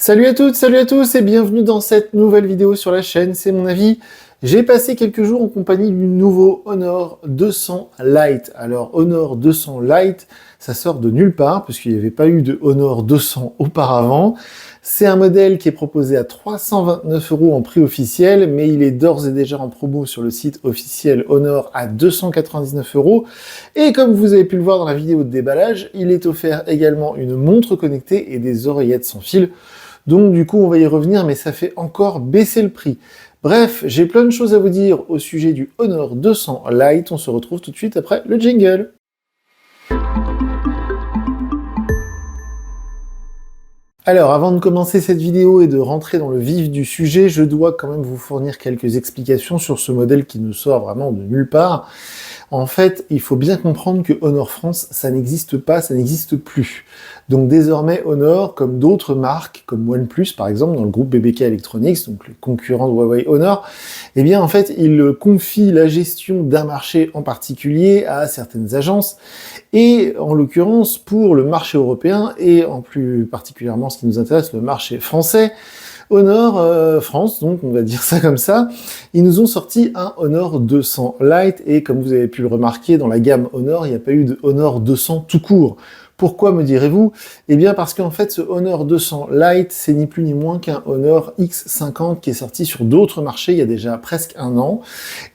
Salut à toutes, salut à tous et bienvenue dans cette nouvelle vidéo sur la chaîne, c'est mon avis. J'ai passé quelques jours en compagnie du nouveau Honor 200 Lite. Alors Honor 200 Lite, ça sort de nulle part puisqu'il n'y avait pas eu de Honor 200 auparavant. C'est un modèle qui est proposé à 329 € en prix officiel, mais il est d'ores et déjà en promo sur le site officiel Honor à 299 €. Et comme vous avez pu le voir dans la vidéo de déballage, il est offert également une montre connectée et des oreillettes sans fil. Donc du coup, on va y revenir, mais ça fait encore baisser le prix. Bref, j'ai plein de choses à vous dire au sujet du Honor 200 Lite. On se retrouve tout de suite après le jingle. Alors, avant de commencer cette vidéo et de rentrer dans le vif du sujet, je dois quand même vous fournir quelques explications sur ce modèle qui ne sort vraiment de nulle part. En fait, il faut bien comprendre que Honor France, ça n'existe pas, ça n'existe plus. Donc désormais, Honor, comme d'autres marques, comme OnePlus par exemple, dans le groupe BBK Electronics, donc les concurrents de Huawei Honor, eh bien en fait, ils confient la gestion d'un marché en particulier à certaines agences, et en l'occurrence, pour le marché européen, et en plus particulièrement ce qui nous intéresse, le marché français, Honor France, donc on va dire ça comme ça, ils nous ont sorti un Honor 200 Lite, et comme vous avez pu le remarquer, dans la gamme Honor, il n'y a pas eu de Honor 200 tout court. Pourquoi me direz-vous? Eh bien parce qu'en fait ce Honor 200 Lite, c'est ni plus ni moins qu'un Honor X50 qui est sorti sur d'autres marchés il y a déjà presque un an,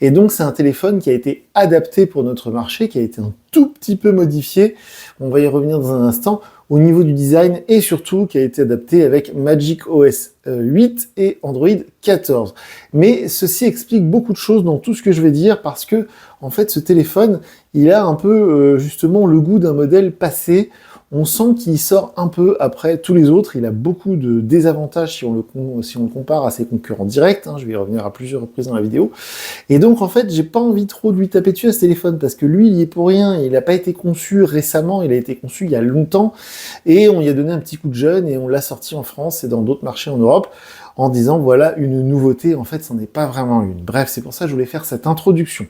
et donc c'est un téléphone qui a été adapté pour notre marché, qui a été un tout petit peu modifié, on va y revenir dans un instant, au niveau du design, et surtout qui a été adapté avec macOS 8 et Android 14. Mais ceci explique beaucoup de choses dans tout ce que je vais dire, parce que en fait ce téléphone, il a un peu justement le goût d'un modèle passé. On sent qu'il sort un peu après tous les autres, il a beaucoup de désavantages si on le compare à ses concurrents directs, hein, je vais y revenir à plusieurs reprises dans la vidéo. Et donc en fait, j'ai pas envie trop de lui taper dessus à ce téléphone, parce que lui, il y est pour rien, il n'a pas été conçu récemment, il a été conçu il y a longtemps, et on y a donné un petit coup de jeune, et on l'a sorti en France et dans d'autres marchés en Europe, en disant voilà une nouveauté. En fait, c'en est pas vraiment une. Bref, c'est pour ça que je voulais faire cette introduction.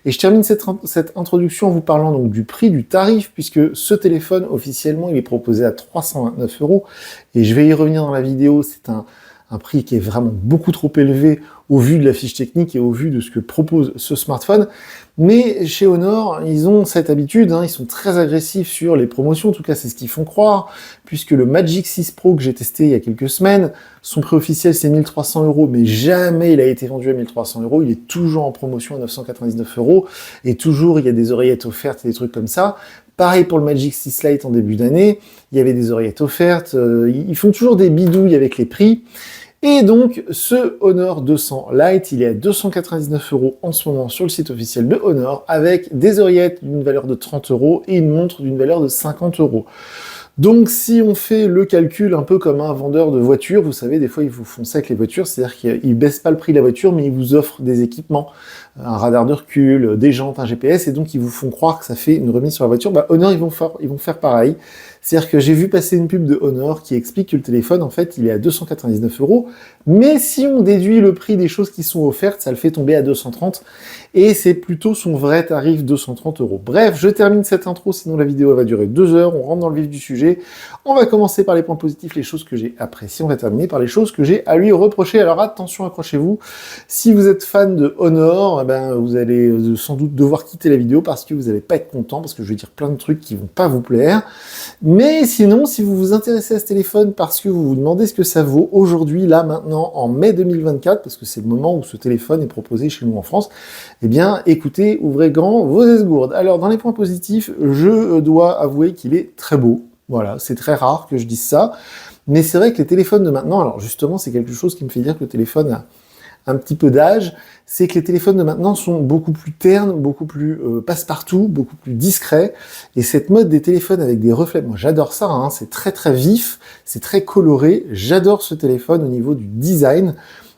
Et je termine cette introduction en vous parlant donc du prix, du tarif, puisque ce téléphone, officiellement, il est proposé à 329 €, et je vais y revenir dans la vidéo. C'est un prix qui est vraiment beaucoup trop élevé au vu de la fiche technique et au vu de ce que propose ce smartphone. Mais chez Honor, ils ont cette habitude, hein, ils sont très agressifs sur les promotions, en tout cas c'est ce qu'ils font croire, puisque le Magic 6 Pro que j'ai testé il y a quelques semaines, son prix officiel c'est 1300 €, mais jamais il a été vendu à 1300 €, il est toujours en promotion à 999 €, et toujours il y a des oreillettes offertes et des trucs comme ça. Pareil pour le Magic 6 Lite en début d'année, il y avait des oreillettes offertes, ils font toujours des bidouilles avec les prix. Et donc, ce Honor 200 Lite, il est à 299 € en ce moment sur le site officiel de Honor, avec des oreillettes d'une valeur de 30 € et une montre d'une valeur de 50 €. Donc, si on fait le calcul un peu comme un vendeur de voitures, vous savez, des fois, ils vous font ça avec les voitures, c'est-à-dire qu'ils baissent pas le prix de la voiture, mais ils vous offrent des équipements, un radar de recul, des jantes, un GPS, et donc ils vous font croire que ça fait une remise sur la voiture. Bah, Honor, ils vont faire pareil. C'est-à-dire que j'ai vu passer une pub de Honor qui explique que le téléphone, en fait, il est à 299 €, mais si on déduit le prix des choses qui sont offertes, ça le fait tomber à 230, et c'est plutôt son vrai tarif, 230 €. Bref, je termine cette intro, sinon la vidéo va durer 2 heures, on rentre dans le vif du sujet. On va commencer par les points positifs, les choses que j'ai appréciées, on va terminer par les choses que j'ai à lui reprocher. Alors attention, accrochez-vous, si vous êtes fan de Honor, ben, vous allez sans doute devoir quitter la vidéo parce que vous n'allez pas être content, parce que je vais dire plein de trucs qui vont pas vous plaire. Mais sinon, si vous vous intéressez à ce téléphone parce que vous vous demandez ce que ça vaut aujourd'hui, là, maintenant, en mai 2024, parce que c'est le moment où ce téléphone est proposé chez nous en France, eh bien, écoutez, ouvrez grand vos esgourdes. Alors, dans les points positifs, je dois avouer qu'il est très beau. Voilà, c'est très rare que je dise ça. Mais c'est vrai que les téléphones de maintenant, alors justement, c'est quelque chose qui me fait dire que le téléphone a un petit peu d'âge, c'est que les téléphones de maintenant sont beaucoup plus ternes, beaucoup plus passe-partout, beaucoup plus discrets, et cette mode des téléphones avec des reflets, moi j'adore ça, hein, c'est très très vif, c'est très coloré, j'adore ce téléphone au niveau du design.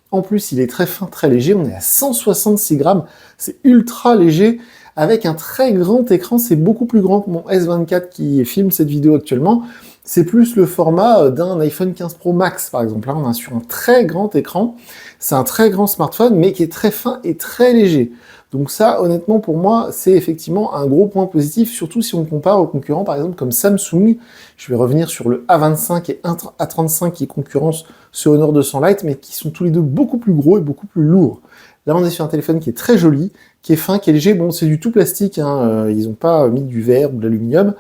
En plus il est très fin, très léger, on est à 166 grammes, c'est ultra léger, avec un très grand écran, c'est beaucoup plus grand que mon S24 qui filme cette vidéo actuellement. c'est plus le format d'un iPhone 15 Pro Max, par exemple. Là, on est sur un très grand écran, c'est un très grand smartphone, mais qui est très fin et très léger. Donc ça, honnêtement, pour moi, c'est effectivement un gros point positif, surtout si on compare aux concurrents, par exemple, comme Samsung. Je vais revenir sur le A25 et A35 qui concurrencent ce Honor 200 Lite, mais qui sont tous les deux beaucoup plus gros et beaucoup plus lourds. Là, on est sur un téléphone qui est très joli, qui est fin, qui est léger. Bon, c'est du tout plastique, hein, ils n'ont pas mis du verre ou de l'aluminium,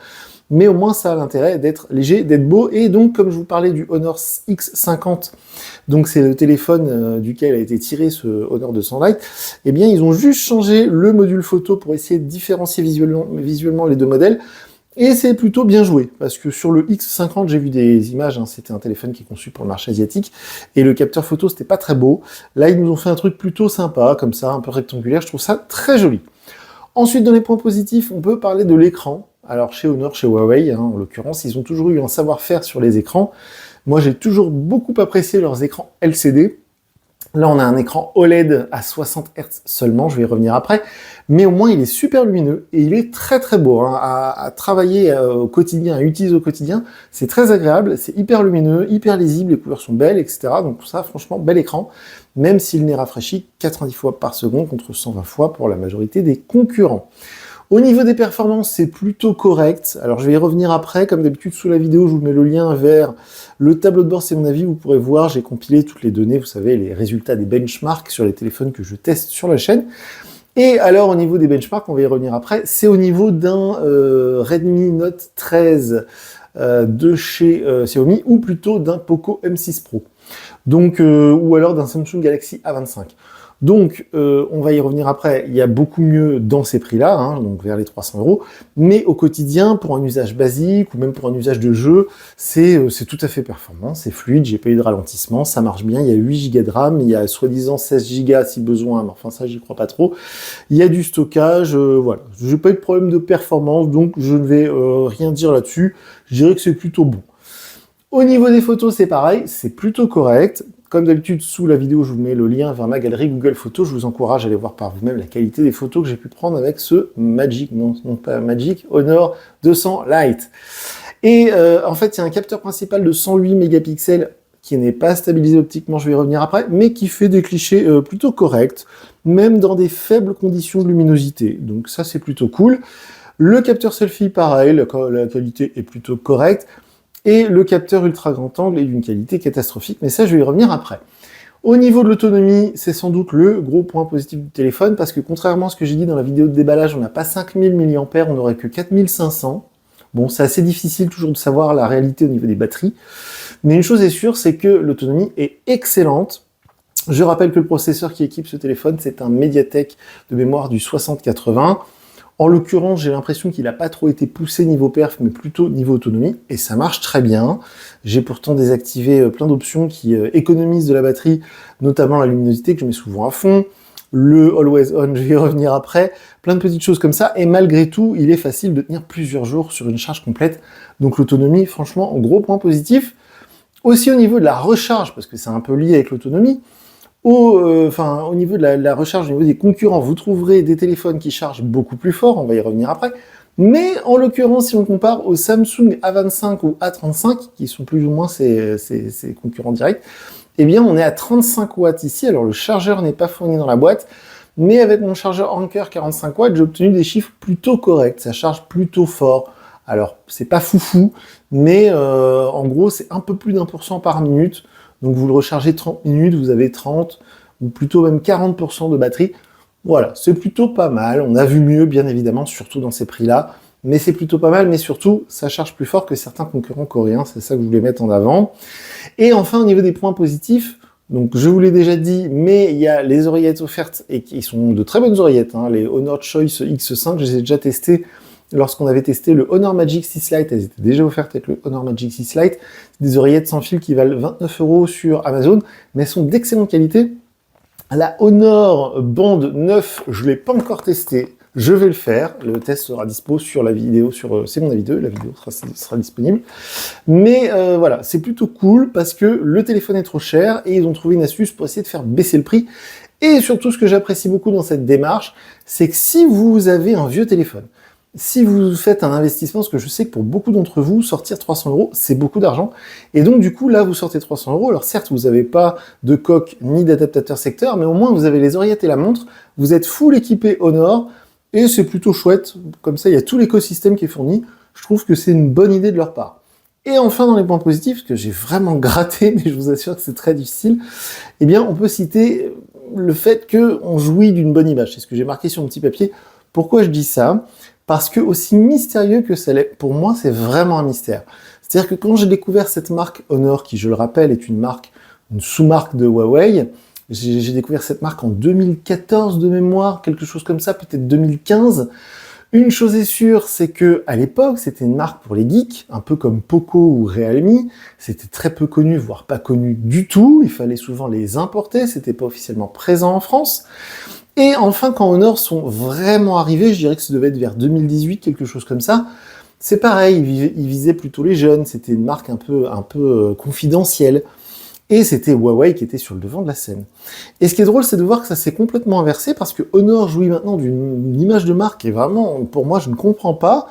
mais au moins ça a l'intérêt d'être léger, d'être beau. Et donc, comme je vous parlais du Honor X50, donc c'est le téléphone duquel a été tiré ce Honor 200 Lite, eh bien ils ont juste changé le module photo pour essayer de différencier visuellement les deux modèles, et c'est plutôt bien joué, parce que sur le X50, j'ai vu des images, hein, c'était un téléphone qui est conçu pour le marché asiatique, et le capteur photo, c'était pas très beau. Là, ils nous ont fait un truc plutôt sympa, comme ça, un peu rectangulaire, je trouve ça très joli. Ensuite, dans les points positifs, on peut parler de l'écran. Alors, chez Honor, chez Huawei, hein, en l'occurrence, ils ont toujours eu un savoir-faire sur les écrans. Moi, j'ai toujours beaucoup apprécié leurs écrans LCD. Là, on a un écran OLED à 60 Hz seulement, je vais y revenir après, mais au moins il est super lumineux et il est très très beau hein, à travailler au quotidien, à utiliser au quotidien. C'est très agréable, c'est hyper lumineux, hyper lisible, les couleurs sont belles, etc. Donc ça, franchement, bel écran, même s'il n'est rafraîchi 90 fois par seconde contre 120 fois pour la majorité des concurrents. Au niveau des performances, c'est plutôt correct. Alors, je vais y revenir après. Comme d'habitude, sous la vidéo, je vous mets le lien vers le tableau de bord, c'est mon avis. Vous pourrez voir, j'ai compilé toutes les données, vous savez, les résultats des benchmarks sur les téléphones que je teste sur la chaîne. Et alors, au niveau des benchmarks, on va y revenir après, c'est au niveau d'un Redmi Note 13 de chez Xiaomi, ou plutôt d'un Poco M6 Pro. Donc, ou alors d'un Samsung Galaxy A25. Donc, on va y revenir après, il y a beaucoup mieux dans ces prix-là, hein, donc vers les 300 €, mais au quotidien, pour un usage basique, ou même pour un usage de jeu, c'est tout à fait performant, c'est fluide, j'ai pas eu de ralentissement, ça marche bien, il y a 8 Go de RAM, il y a soi-disant 16 Go si besoin, mais enfin ça j'y crois pas trop, il y a du stockage, voilà, j'ai pas eu de problème de performance, donc je ne vais rien dire là-dessus, je dirais que c'est plutôt bon. Au niveau des photos, c'est pareil, c'est plutôt correct. Comme d'habitude, sous la vidéo, je vous mets le lien vers ma galerie Google Photos. Je vous encourage à aller voir par vous-même la qualité des photos que j'ai pu prendre avec ce non pas Magic, Honor 200 Lite. Et en fait, il y a un capteur principal de 108 mégapixels qui n'est pas stabilisé optiquement, je vais y revenir après, mais qui fait des clichés plutôt corrects, même dans des faibles conditions de luminosité. Donc ça, c'est plutôt cool. Le capteur selfie, pareil, la qualité est plutôt correcte. Et le capteur ultra grand angle est d'une qualité catastrophique, mais ça je vais y revenir après. Au niveau de l'autonomie, c'est sans doute le gros point positif du téléphone, parce que contrairement à ce que j'ai dit dans la vidéo de déballage, on n'a pas 5000 mAh, on n'aurait que 4500. Bon, c'est assez difficile toujours de savoir la réalité au niveau des batteries, mais une chose est sûre, c'est que l'autonomie est excellente. Je rappelle que le processeur qui équipe ce téléphone, c'est un Mediatek de mémoire du 6080. En l'occurrence, j'ai l'impression qu'il n'a pas trop été poussé niveau perf, mais plutôt niveau autonomie, et ça marche très bien. J'ai pourtant désactivé plein d'options qui économisent de la batterie, notamment la luminosité que je mets souvent à fond, le Always On, je vais y revenir après, plein de petites choses comme ça, et malgré tout, il est facile de tenir plusieurs jours sur une charge complète, donc l'autonomie, franchement, gros point positif. Aussi au niveau de la recharge, parce que c'est un peu lié avec l'autonomie, au niveau de la recharge, au niveau des concurrents, vous trouverez des téléphones qui chargent beaucoup plus fort, on va y revenir après, mais en l'occurrence, si on compare au Samsung A25 ou A35, qui sont plus ou moins ses concurrents directs, eh bien on est à 35 watts ici, alors le chargeur n'est pas fourni dans la boîte, mais avec mon chargeur Anker 45 watts, j'ai obtenu des chiffres plutôt corrects, ça charge plutôt fort. Alors, c'est pas foufou, mais en gros, c'est un peu plus d'1% par minute. Donc vous le rechargez 30 minutes, vous avez 30, ou plutôt même 40% de batterie. Voilà, c'est plutôt pas mal. On a vu mieux, bien évidemment, surtout dans ces prix-là. Mais c'est plutôt pas mal, mais surtout, ça charge plus fort que certains concurrents coréens. C'est ça que je voulais mettre en avant. Et enfin, au niveau des points positifs, donc je vous l'ai déjà dit, mais il y a les oreillettes offertes, et qui sont de très bonnes oreillettes, hein, les Honor Choice X5, je les ai déjà testées lorsqu'on avait testé le Honor Magic 6 Lite, elles étaient déjà offertes avec le Honor Magic 6 Lite, des oreillettes sans fil qui valent 29 € sur Amazon, mais elles sont d'excellente qualité. La Honor Band 9, je ne l'ai pas encore testé, je vais le faire, le test sera dispo sur la vidéo, c'est mon avis 2, la vidéo sera disponible. Mais voilà, c'est plutôt cool parce que le téléphone est trop cher et ils ont trouvé une astuce pour essayer de faire baisser le prix. Et surtout, ce que j'apprécie beaucoup dans cette démarche, c'est que si vous avez un vieux téléphone, si vous faites un investissement, parce que je sais que pour beaucoup d'entre vous, sortir 300 euros, c'est beaucoup d'argent. Et donc, du coup, là, vous sortez 300 euros. Alors, certes, vous n'avez pas de coque ni d'adaptateur secteur, mais au moins, vous avez les oreillettes et la montre. Vous êtes full équipé Honor. Et c'est plutôt chouette. Comme ça, il y a tout l'écosystème qui est fourni. Je trouve que c'est une bonne idée de leur part. Et enfin, dans les points positifs, que j'ai vraiment gratté, mais je vous assure que c'est très difficile, eh bien, on peut citer le fait qu'on jouit d'une bonne image. C'est ce que j'ai marqué sur mon petit papier. Pourquoi je dis ça? Parce que, aussi mystérieux que ça l'est, pour moi, c'est vraiment un mystère. C'est-à-dire que quand j'ai découvert cette marque Honor, qui, je le rappelle, est une sous-marque de Huawei, j'ai découvert cette marque en 2014 de mémoire, quelque chose comme ça, peut-être 2015. Une chose est sûre, c'est que à l'époque, c'était une marque pour les geeks, un peu comme Poco ou Realme. C'était très peu connu, voire pas connu du tout. Il fallait souvent les importer, c'était pas officiellement présent en France. Et enfin, quand Honor sont vraiment arrivés, je dirais que ça devait être vers 2018, quelque chose comme ça. C'est pareil, ils visaient plutôt les jeunes. C'était une marque un peu confidentielle. Et c'était Huawei qui était sur le devant de la scène. Et ce qui est drôle, c'est de voir que ça s'est complètement inversé, parce que Honor jouit maintenant d'une image de marque qui est vraiment, pour moi, je ne comprends pas.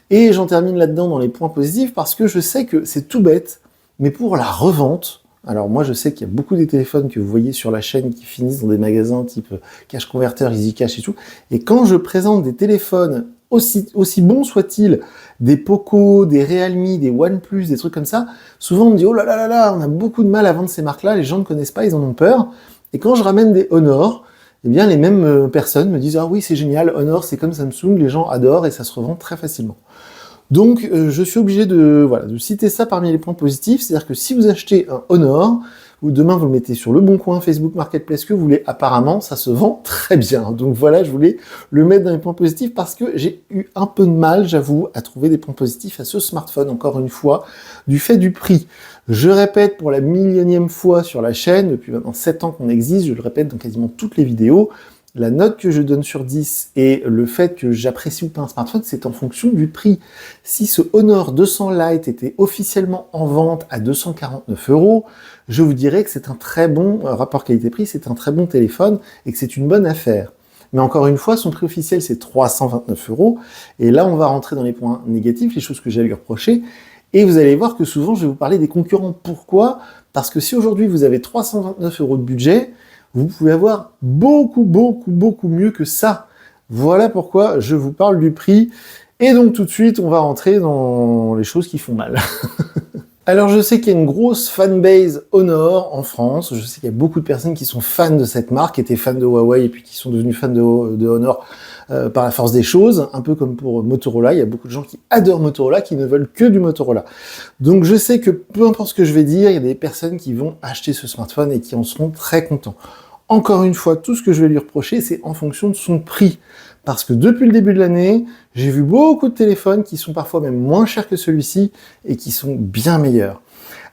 Et j'en termine là-dedans dans les points positifs, parce que je sais que c'est tout bête, mais pour la revente, alors moi je sais qu'il y a beaucoup des téléphones que vous voyez sur la chaîne qui finissent dans des magasins type Cash Converter, Easy Cash et tout, et quand je présente des téléphones aussi bons soient-ils, des Poco, des Realme, des OnePlus, des trucs comme ça, souvent on me dit « Oh là là là là, on a beaucoup de mal à vendre ces marques-là, les gens ne connaissent pas, ils en ont peur. » Et quand je ramène des Honor, eh bien les mêmes personnes me disent « Ah oui, c'est génial, Honor c'est comme Samsung, les gens adorent et ça se revend très facilement. » Donc je suis obligé de citer ça parmi les points positifs, c'est-à-dire que si vous achetez un Honor, ou demain vous le mettez sur le bon coin, Facebook Marketplace que vous voulez, apparemment ça se vend très bien. Donc voilà, je voulais le mettre dans les points positifs parce que j'ai eu un peu de mal, j'avoue, à trouver des points positifs à ce smartphone, encore une fois, du fait du prix. Je répète pour la millionième fois sur la chaîne, depuis maintenant 7 ans qu'on existe, je le répète dans quasiment toutes les vidéos, la note que je donne sur 10 et le fait que j'apprécie ou pas un smartphone, c'est en fonction du prix. Si ce Honor 200 Lite était officiellement en vente à 249 €, je vous dirais que c'est un très bon rapport qualité-prix, c'est un très bon téléphone et que c'est une bonne affaire. Mais encore une fois, son prix officiel, c'est 329 €. Et là, on va rentrer dans les points négatifs, les choses que j'ai à lui reprocher. Et vous allez voir que souvent, je vais vous parler des concurrents. Pourquoi? Parce que si aujourd'hui, vous avez 329 € de budget, vous pouvez avoir beaucoup mieux que ça. Voilà pourquoi je vous parle du prix. Et donc tout de suite, on va rentrer dans les choses qui font mal. Alors je sais qu'il y a une grosse fanbase Honor en France, je sais qu'il y a beaucoup de personnes qui sont fans de cette marque, qui étaient fans de Huawei et puis qui sont devenus fans de Honor par la force des choses, un peu comme pour Motorola, il y a beaucoup de gens qui adorent Motorola, qui ne veulent que du Motorola. Donc je sais que peu importe ce que je vais dire, il y a des personnes qui vont acheter ce smartphone et qui en seront très contents. Encore une fois, tout ce que je vais lui reprocher, c'est en fonction de son prix. Parce que depuis le début de l'année, j'ai vu beaucoup de téléphones qui sont parfois même moins chers que celui-ci et qui sont bien meilleurs.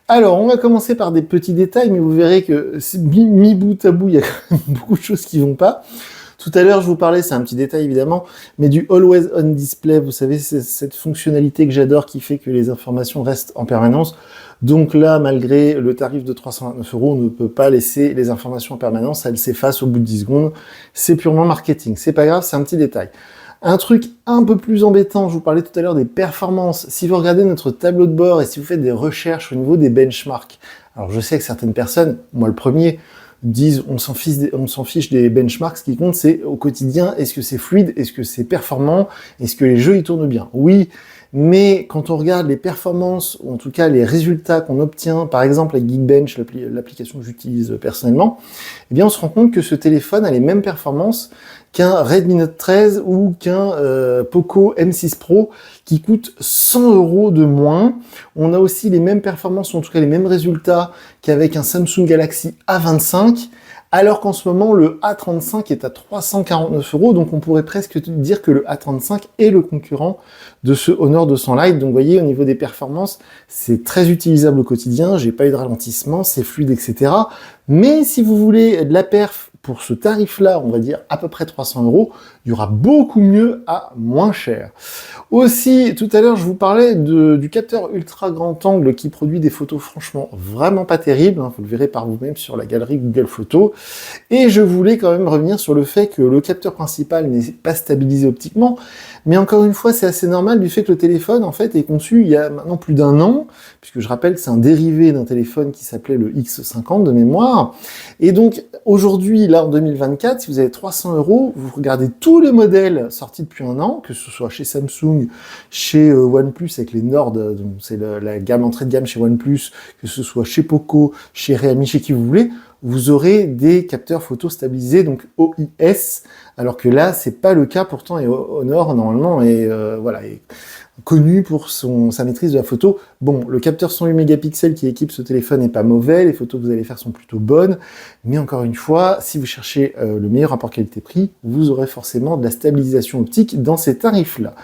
Alors, on va commencer par des petits détails, mais vous verrez que mis bout à bout, il y a quand même beaucoup de choses qui vont pas. Tout à l'heure, je vous parlais, c'est un petit détail évidemment, mais du Always On Display, vous savez, c'est cette fonctionnalité que j'adore qui fait que les informations restent en permanence. Donc là, malgré le tarif de 329 €, on ne peut pas laisser les informations en permanence, elles s'effacent au bout de 10 secondes. C'est purement marketing, c'est pas grave, c'est un petit détail. Un truc un peu plus embêtant, je vous parlais tout à l'heure des performances. Si vous regardez notre tableau de bord et si vous faites des recherches au niveau des benchmarks, alors je sais que certaines personnes, moi le premier, disent on s'en fiche des benchmarks, ce qui compte c'est au quotidien, est-ce que c'est fluide, est-ce que c'est performant, est-ce que les jeux ils tournent bien? Oui, mais quand on regarde les performances, ou en tout cas les résultats qu'on obtient, par exemple avec Geekbench, l'application que j'utilise personnellement, eh bien on se rend compte que ce téléphone a les mêmes performances qu'un Redmi Note 13 ou qu'un Poco M6 Pro qui coûte 100 € de moins. On a aussi les mêmes performances, ou en tout cas les mêmes résultats qu'avec un Samsung Galaxy A25, alors qu'en ce moment le A35 est à 349 €, donc on pourrait presque dire que le A35 est le concurrent de ce Honor 200 Lite. Donc vous voyez, au niveau des performances, c'est très utilisable au quotidien, j'ai pas eu de ralentissement, c'est fluide, etc. Mais si vous voulez de la perf pour ce tarif-là, on va dire à peu près 300 €, il y aura beaucoup mieux à moins cher. Aussi, tout à l'heure, je vous parlais du capteur ultra grand angle qui produit des photos franchement vraiment pas terribles, hein, vous le verrez par vous-même sur la galerie Google Photos. Et je voulais quand même revenir sur le fait que le capteur principal n'est pas stabilisé optiquement, Mais encore une fois, c'est assez normal du fait que le téléphone, en fait, est conçu il y a maintenant plus d'1 an, puisque je rappelle que c'est un dérivé d'un téléphone qui s'appelait le X50 de mémoire. Et donc, aujourd'hui, là, en 2024, si vous avez 300 €, vous regardez tous les modèles sortis depuis 1 an, que ce soit chez Samsung, chez OnePlus avec les Nord, donc c'est la gamme entrée de gamme chez OnePlus, que ce soit chez Poco, chez Realme, chez qui vous voulez, vous aurez des capteurs photo stabilisés, donc OIS, alors que là, c'est pas le cas pourtant, et Honor, normalement, est connu pour sa maîtrise de la photo. Bon, le capteur 108 mégapixels qui équipe ce téléphone n'est pas mauvais, les photos que vous allez faire sont plutôt bonnes, mais encore une fois, si vous cherchez le meilleur rapport qualité-prix, vous aurez forcément de la stabilisation optique dans ces tarifs-là.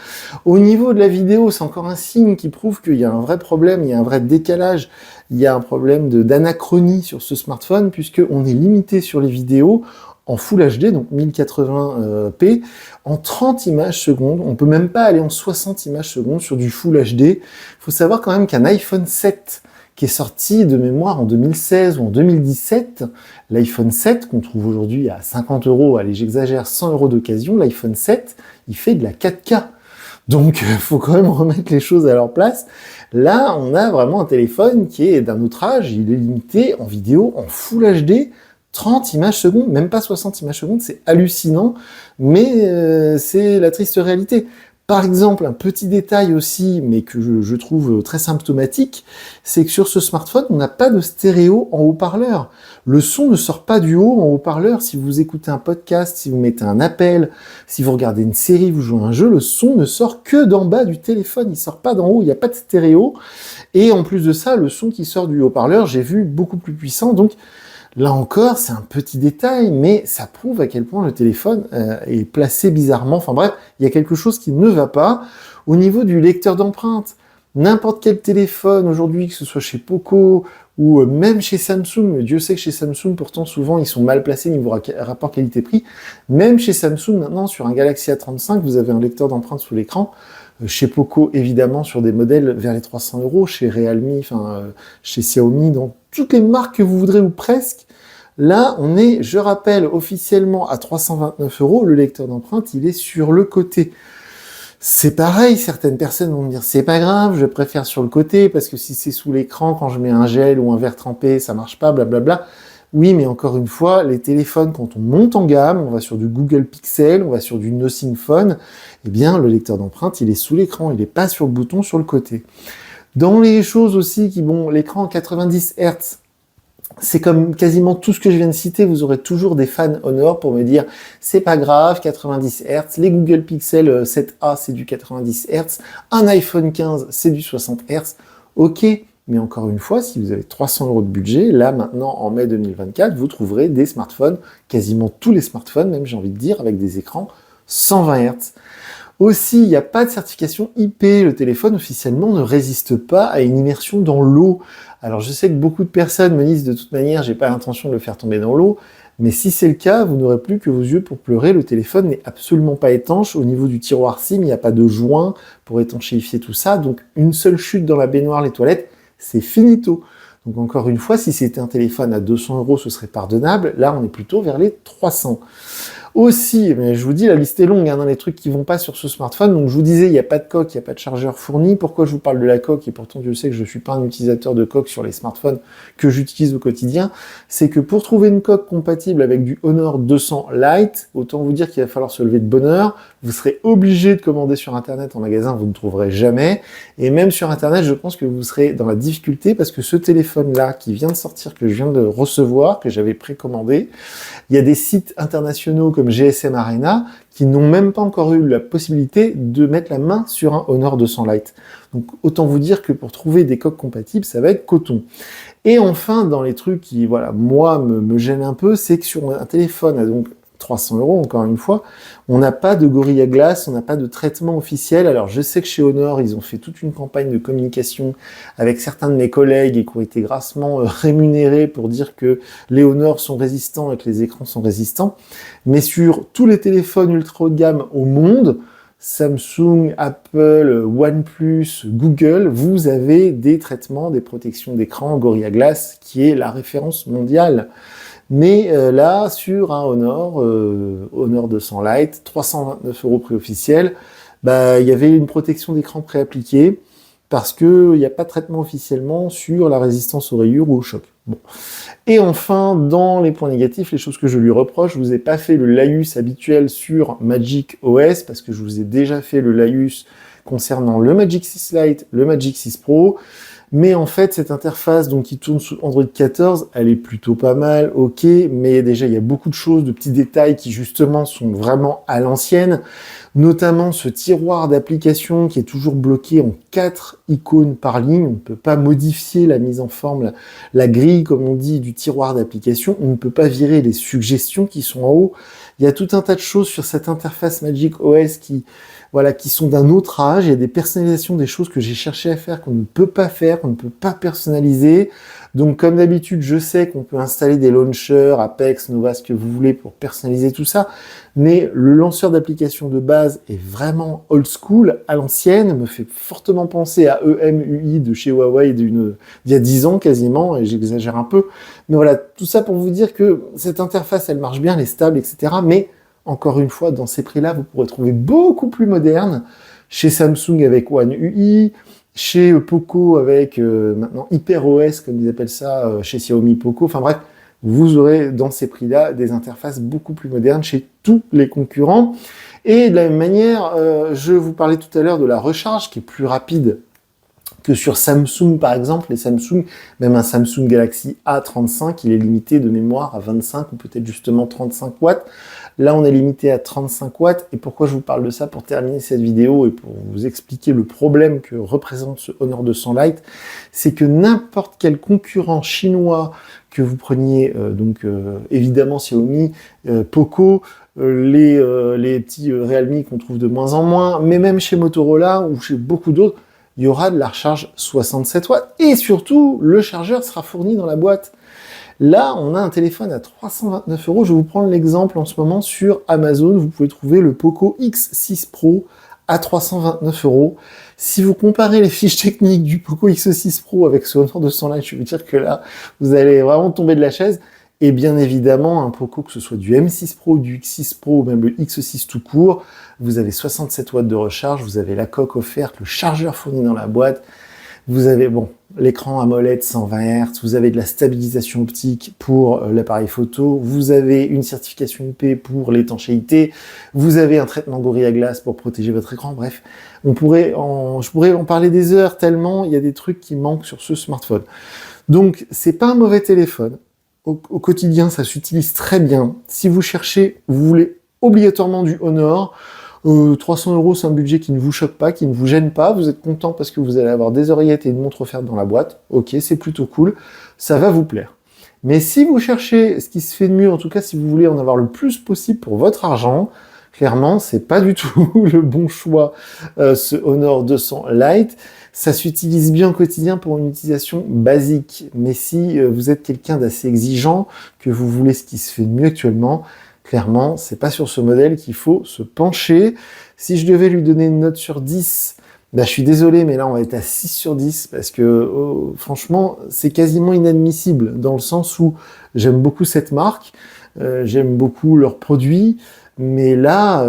Au niveau de la vidéo, c'est encore un signe qui prouve qu'il y a un vrai problème, il y a un vrai décalage, il y a un problème d'anachronie sur ce smartphone, puisqu'on est limité sur les vidéos en Full HD, donc 1080p, en 30 images secondes. On peut même pas aller en 60 images secondes sur du Full HD. Il faut savoir quand même qu'un iPhone 7, qui est sorti de mémoire en 2016 ou en 2017, l'iPhone 7, qu'on trouve aujourd'hui à 50 €, allez j'exagère, 100 € d'occasion, l'iPhone 7, il fait de la 4K. Donc, faut quand même remettre les choses à leur place. Là, on a vraiment un téléphone qui est d'un autre âge, il est limité en vidéo, en Full HD, 30 images secondes, même pas 60 images secondes, c'est hallucinant, mais c'est la triste réalité. Par exemple, un petit détail aussi, mais que je trouve très symptomatique, c'est que sur ce smartphone, on n'a pas de stéréo en haut-parleur. Le son ne sort pas du haut en haut-parleur. Si vous écoutez un podcast, si vous mettez un appel, si vous regardez une série, vous jouez à un jeu, le son ne sort que d'en bas du téléphone, il sort pas d'en haut, il n'y a pas de stéréo. Et en plus de ça, le son qui sort du haut-parleur, j'ai vu beaucoup plus puissant, donc là encore, c'est un petit détail, mais ça prouve à quel point le téléphone est placé bizarrement. Enfin bref, il y a quelque chose qui ne va pas. Au niveau du lecteur d'empreintes, n'importe quel téléphone aujourd'hui, que ce soit chez Poco ou même chez Samsung, Dieu sait que chez Samsung, pourtant souvent ils sont mal placés niveau rapport qualité-prix, même chez Samsung maintenant, sur un Galaxy A35, vous avez un lecteur d'empreintes sous l'écran. Chez Poco, évidemment, sur des modèles vers les 300 €, chez Realme, chez Xiaomi, dans toutes les marques que vous voudrez ou presque. Là, on est, je rappelle, officiellement à 329 €. Le lecteur d'empreintes, il est sur le côté. C'est pareil, certaines personnes vont me dire, c'est pas grave, je préfère sur le côté, parce que si c'est sous l'écran, quand je mets un gel ou un verre trempé, ça marche pas, blablabla. Oui, mais encore une fois, les téléphones, quand on monte en gamme, on va sur du Google Pixel, on va sur du Nothing Phone, eh bien, le lecteur d'empreintes, il est sous l'écran, il n'est pas sur le bouton sur le côté. Dans les choses aussi qui, bon, l'écran 90 Hz, c'est comme quasiment tout ce que je viens de citer, vous aurez toujours des fans Honor pour me dire, c'est pas grave, 90 Hz, les Google Pixel 7a, c'est du 90 Hz, un iPhone 15, c'est du 60 Hz, ok. Mais encore une fois, si vous avez 300 € de budget, là maintenant en mai 2024, vous trouverez des smartphones, quasiment tous les smartphones, même j'ai envie de dire, avec des écrans 120 Hz. Aussi, il n'y a pas de certification IP, le téléphone officiellement ne résiste pas à une immersion dans l'eau. Alors je sais que beaucoup de personnes me disent de toute manière, j'ai pas l'intention de le faire tomber dans l'eau, mais si c'est le cas, vous n'aurez plus que vos yeux pour pleurer, le téléphone n'est absolument pas étanche, au niveau du tiroir SIM, il n'y a pas de joint pour étanchéifier tout ça, donc une seule chute dans la baignoire, les toilettes, c'est finito. Donc encore une fois, si c'était un téléphone à 200 €, ce serait pardonnable. Là, on est plutôt vers les 300. Aussi, mais je vous dis, la liste est longue, dans les trucs qui vont pas sur ce smartphone. Donc je vous disais, il n'y a pas de coque, il n'y a pas de chargeur fourni. Pourquoi je vous parle de la coque? Et pourtant, je sais que je suis pas un utilisateur de coque sur les smartphones que j'utilise au quotidien. C'est que pour trouver une coque compatible avec du Honor 200 Lite, autant vous dire qu'il va falloir se lever de bonne heure. Vous serez obligé de commander sur Internet en magasin, vous ne trouverez jamais. Et même sur Internet, je pense que vous serez dans la difficulté parce que ce téléphone-là qui vient de sortir, que je viens de recevoir, que j'avais précommandé, il y a des sites internationaux comme GSM Arena qui n'ont même pas encore eu la possibilité de mettre la main sur un Honor 200 Lite. Donc autant vous dire que pour trouver des coques compatibles, ça va être coton. Et enfin, dans les trucs qui, voilà, moi, me gênent un peu, c'est que sur un téléphone à donc 300 €, encore une fois, on n'a pas de Gorilla Glass, on n'a pas de traitement officiel. Alors je sais que chez Honor, ils ont fait toute une campagne de communication avec certains de mes collègues et qui ont été grassement rémunérés pour dire que les Honor sont résistants et que les écrans sont résistants. Mais sur tous les téléphones ultra haut de gamme au monde, Samsung, Apple, OnePlus, Google, vous avez des traitements, des protections d'écran Gorilla Glass qui est la référence mondiale. Mais là, sur un Honor 200 Lite, 329 € prix officiel, bah, il y avait une protection d'écran préappliquée, parce qu'il n'y a pas de traitement officiellement sur la résistance aux rayures ou au choc. Bon. Et enfin, dans les points négatifs, les choses que je lui reproche, je vous ai pas fait le laïus habituel sur Magic OS, parce que je vous ai déjà fait le laïus concernant le Magic 6 Lite, le Magic 6 Pro, mais en fait, cette interface donc, qui tourne sous Android 14, elle est plutôt pas mal, ok, mais déjà, il y a beaucoup de choses, de petits détails qui, justement, sont vraiment à l'ancienne, notamment ce tiroir d'application qui est toujours bloqué en 4 icônes par ligne. On ne peut pas modifier la mise en forme, la grille, comme on dit, du tiroir d'application. On ne peut pas virer les suggestions qui sont en haut. Il y a tout un tas de choses sur cette interface Magic OS qui sont d'un autre âge. Il y a des personnalisations, des choses que j'ai cherché à faire qu'on ne peut pas faire, qu'on ne peut pas personnaliser. Donc, comme d'habitude, je sais qu'on peut installer des launchers, Apex, Nova, ce que vous voulez pour personnaliser tout ça. Mais le lanceur d'application de base est vraiment old school, à l'ancienne, me fait fortement penser à EMUI de chez Huawei d'il y a 10 ans quasiment, et j'exagère un peu. Mais voilà, tout ça pour vous dire que cette interface, elle marche bien, elle est stable, etc. Mais, encore une fois, dans ces prix-là, vous pourrez trouver beaucoup plus moderne, chez Samsung avec One UI, chez Poco avec maintenant HyperOS, comme ils appellent ça, chez Xiaomi Poco. Enfin bref, vous aurez dans ces prix-là des interfaces beaucoup plus modernes chez tous les concurrents. Et de la même manière, je vous parlais tout à l'heure de la recharge qui est plus rapide que sur Samsung par exemple. Les Samsung, même un Samsung Galaxy A35, il est limité de mémoire à 25 ou peut-être justement 35 watts. Là, on est limité à 35 watts. Et pourquoi je vous parle de ça pour terminer cette vidéo et pour vous expliquer le problème que représente ce Honor 200 Lite, c'est que n'importe quel concurrent chinois que vous preniez, évidemment Xiaomi, Poco, les petits Realme qu'on trouve de moins en moins, mais même chez Motorola ou chez beaucoup d'autres, il y aura de la recharge 67 watts. Et surtout, le chargeur sera fourni dans la boîte. Là, on a un téléphone à 329 €. Je vais vous prendre l'exemple en ce moment sur Amazon. Vous pouvez trouver le Poco X6 Pro à 329 €. Si vous comparez les fiches techniques du Poco X6 Pro avec ce Honor 200 Lite, je vais vous dire que là, vous allez vraiment tomber de la chaise. Et bien évidemment, un Poco, que ce soit du M6 Pro, du X6 Pro ou même le X6 tout court, vous avez 67 watts de recharge, vous avez la coque offerte, le chargeur fourni dans la boîte, vous avez, l'écran AMOLED 120 Hz, vous avez de la stabilisation optique pour l'appareil photo, vous avez une certification IP pour l'étanchéité, vous avez un traitement Gorilla Glass pour protéger votre écran. Bref, je pourrais en parler des heures tellement il y a des trucs qui manquent sur ce smartphone. Donc, c'est pas un mauvais téléphone. Au quotidien, ça s'utilise très bien. Si vous voulez obligatoirement du Honor, 300 €, c'est un budget qui ne vous choque pas, qui ne vous gêne pas. Vous êtes content parce que vous allez avoir des oreillettes et une montre offerte dans la boîte. Ok, c'est plutôt cool. Ça va vous plaire. Mais si vous cherchez ce qui se fait de mieux, en tout cas si vous voulez en avoir le plus possible pour votre argent, clairement, c'est pas du tout le bon choix, ce Honor 200 Lite. Ça s'utilise bien au quotidien pour une utilisation basique. Mais si vous êtes quelqu'un d'assez exigeant, que vous voulez ce qui se fait de mieux actuellement, clairement, c'est pas sur ce modèle qu'il faut se pencher. Si je devais lui donner une note sur 10, je suis désolé, mais là, on va être à 6 sur 10 parce que, franchement, c'est quasiment inadmissible dans le sens où j'aime beaucoup cette marque, j'aime beaucoup leurs produits, mais là,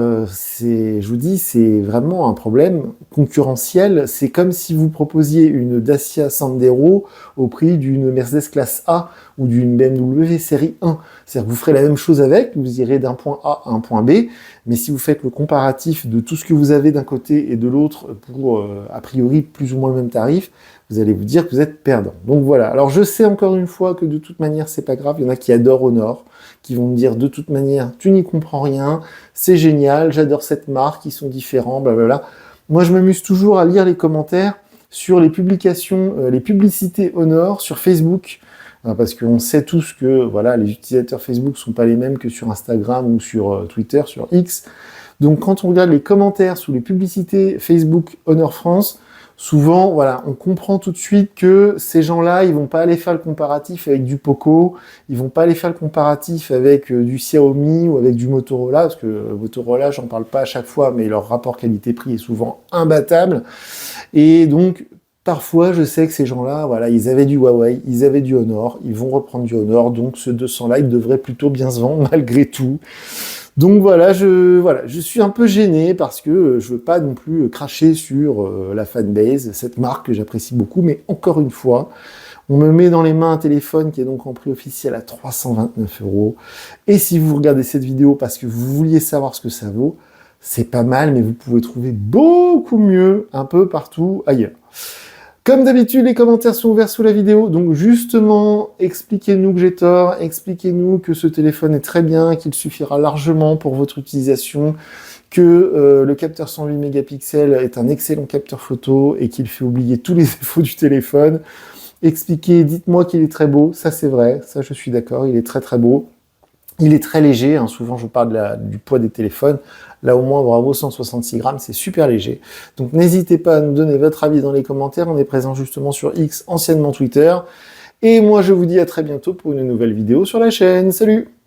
je vous dis, c'est vraiment un problème concurrentiel. C'est comme si vous proposiez une Dacia Sandero au prix d'une Mercedes classe A ou d'une BMW série 1. C'est-à-dire que vous ferez la même chose avec, vous irez d'un point A à un point B, mais si vous faites le comparatif de tout ce que vous avez d'un côté et de l'autre pour, a priori, plus ou moins le même tarif, vous allez vous dire que vous êtes perdant. Donc voilà. Alors je sais encore une fois que de toute manière, c'est pas grave. Il y en a qui adorent Honor, qui vont me dire de toute manière, tu n'y comprends rien, c'est génial, j'adore cette marque, ils sont différents, blablabla. Moi, je m'amuse toujours à lire les commentaires sur les publications, les publicités Honor sur Facebook, parce qu'on sait tous que voilà, les utilisateurs Facebook sont pas les mêmes que sur Instagram ou sur Twitter, sur X. Donc quand on regarde les commentaires sous les publicités Facebook Honor France, souvent, voilà, on comprend tout de suite que ces gens-là, ils vont pas aller faire le comparatif avec du Poco, ils vont pas aller faire le comparatif avec du Xiaomi ou avec du Motorola, parce que Motorola, j'en parle pas à chaque fois, mais leur rapport qualité-prix est souvent imbattable. Et donc, Parfois, je sais que ces gens-là, voilà, ils avaient du Huawei, ils avaient du Honor, ils vont reprendre du Honor, donc ce 200-là, il devrait plutôt bien se vendre malgré tout. Donc voilà, je suis un peu gêné parce que je veux pas non plus cracher sur la fanbase, cette marque que j'apprécie beaucoup, mais encore une fois, on me met dans les mains un téléphone qui est donc en prix officiel à 329 €. Et si vous regardez cette vidéo parce que vous vouliez savoir ce que ça vaut, c'est pas mal, mais vous pouvez trouver beaucoup mieux un peu partout ailleurs. Comme d'habitude, les commentaires sont ouverts sous la vidéo, donc justement, expliquez-nous que j'ai tort, expliquez-nous que ce téléphone est très bien, qu'il suffira largement pour votre utilisation, que le capteur 108 mégapixels est un excellent capteur photo et qu'il fait oublier tous les défauts du téléphone. Expliquez, dites-moi qu'il est très beau, ça c'est vrai, ça je suis d'accord, il est très très beau. Il est très léger, hein, souvent je parle du poids des téléphones. Là au moins, bravo, 166 grammes, c'est super léger. Donc n'hésitez pas à nous donner votre avis dans les commentaires. On est présent justement sur X, anciennement Twitter. Et moi je vous dis à très bientôt pour une nouvelle vidéo sur la chaîne. Salut!